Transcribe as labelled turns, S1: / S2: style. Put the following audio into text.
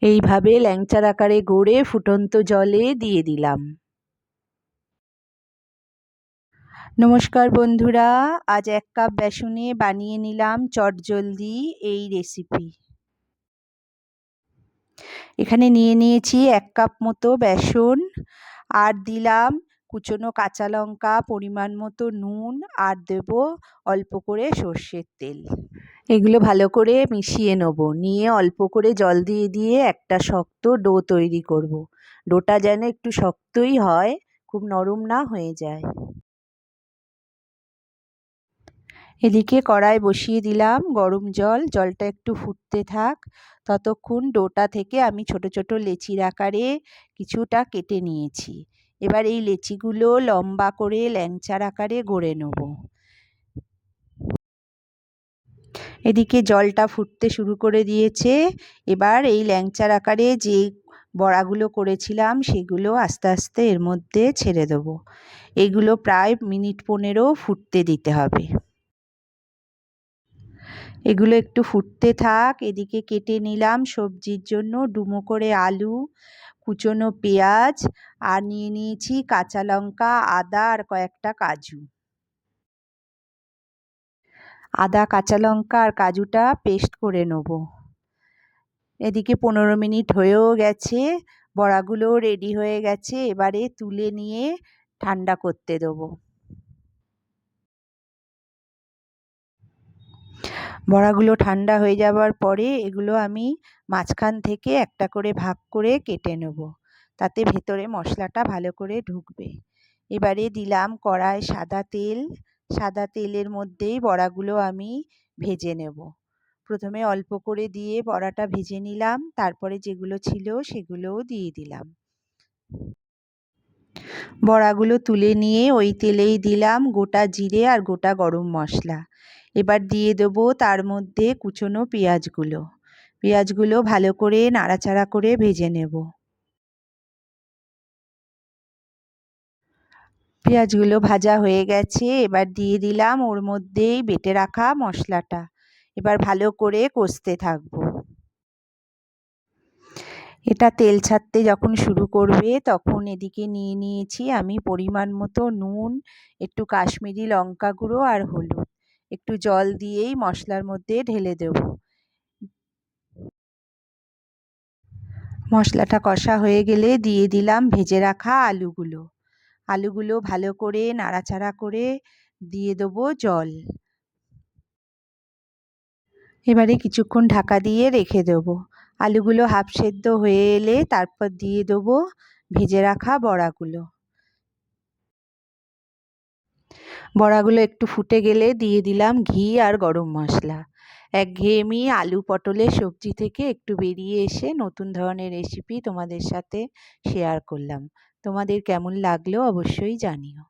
S1: এইভাবে ল্যাংচার আকারে গড়ে ফুটন্ত জলে দিয়ে দিলাম। নমস্কার বন্ধুরা, আজ 1 কাপ বেসনে বানিয়ে নিলাম চটজলদি এই রেসিপি। এখানে নিয়ে নিয়েছি 1 কাপ মতো বেসন, আর দিলাম কুচনো কাঁচা লঙ্কা, পরিমাণ মতো নুন, আর দেব অল্প করে সর্ষের তেল। এগুলো ভালো করে মিশিয়ে নেব, নিয়ে অল্প করে জল দিয়ে দিয়ে একটা শক্ত ডো তৈরি করব। ডোটা যেন একটু শক্তই হয়, খুব নরম না হয়ে যায়। এদিকে কড়াই বসিয়ে দিলাম গরম জল, জলটা একটু ফুটতে থাক। ততক্ষণ ডোটা থেকে আমি ছোট ছোট লেচির আকারে কিছুটা কেটে নিয়েছি। এবার এই লেচিগুলো লম্বা করে ল্যাংচার আকারে গড়ে নেব। এদিকে জলটা ফুটতে শুরু করে দিয়েছে। এবার এই ল্যাংচার আকারে যে বড়াগুলো করেছিলাম সেগুলো আস্তে আস্তে এর মধ্যে ছেড়ে দেবো। এগুলো প্রায় মিনিট 15 ফুটতে দিতে হবে। এগুলো একটু ফুটতে থাক। এদিকে কেটে নিলাম সবজির জন্য ডুমো করে আলু, কুচনো পেঁয়াজ, আর নিয়ে নিয়েছি কাঁচা লঙ্কা, আদা আর কয়েকটা কাজু। আদা, কাঁচা লঙ্কা আর কাজুটা পেস্ট করে নেব। এদিকে 15 মিনিট হয়েও গেছে, বড়াগুলো রেডি হয়ে গেছে। এবারে তুলে নিয়ে ঠান্ডা করতে দেবো। বড়াগুলো ঠান্ডা হয়ে যাওয়ার পরে এগুলো আমি মাঝখান থেকে একটা করে ভাগ করে কেটে নেব, তাতে ভেতরে মশলাটা ভালো করে ঢুকবে। এবারে দিলাম কড়ায় সাদা তেল। সাদা তেলের মধ্যেই বড়াগুলো আমি ভেজে নেব। প্রথমে অল্প করে দিয়ে বড়াটা ভেজে নিলাম, তারপরে যেগুলো ছিল সেগুলোও দিয়ে দিলাম। বড়াগুলো তুলে নিয়ে ওই তেলেই দিলাম গোটা জিরে আর গোটা গরম মশলা। এবার দিয়ে দেবো তার মধ্যে কুচনো পেঁয়াজগুলো। পেঁয়াজগুলো ভালো করে নাড়াচাড়া করে ভেজে নেব। পেঁয়াজগুলো ভাজা হয়ে গেছে। এবার দিয়ে দিলাম ওর মধ্যেই বেটে রাখা মশলাটা। এবার ভালো করে কষতে থাকবো। এটা তেল ছাড়তে যখন শুরু করবে তখন এদিকে নিয়ে নিয়েছি আমি পরিমাণ মতো নুন, একটু কাশ্মীরি লঙ্কা গুঁড়ো আর হলুদ। একটু জল দিয়েই মশলার মধ্যে ঢেলে দেব। মশলাটা কষা হয়ে গেলে দিয়ে দিলাম ভেজে রাখা আলুগুলো। আলুগুলো ভালো করে নাড়াচাড়া করে দিয়ে দেবো জল। এবারে কিছুক্ষণ ঢাকা দিয়ে রেখে দেবো। আলুগুলো হাফ সেদ্ধ হয়ে এলে তারপর দিয়ে দেবো ভেজে রাখা বড়াগুলো। বড়াগুলো একটু ফুটে গেলে দিয়ে দিলাম ঘি আর গরম মশলা। একঘেয়েমি আলু পটলের সবজি থেকে একটু বেরিয়ে এসে নতুন ধরনের রেসিপি তোমাদের সাথে শেয়ার করলাম। তোমাদের কেমন লাগলো অবশ্যই জানিও।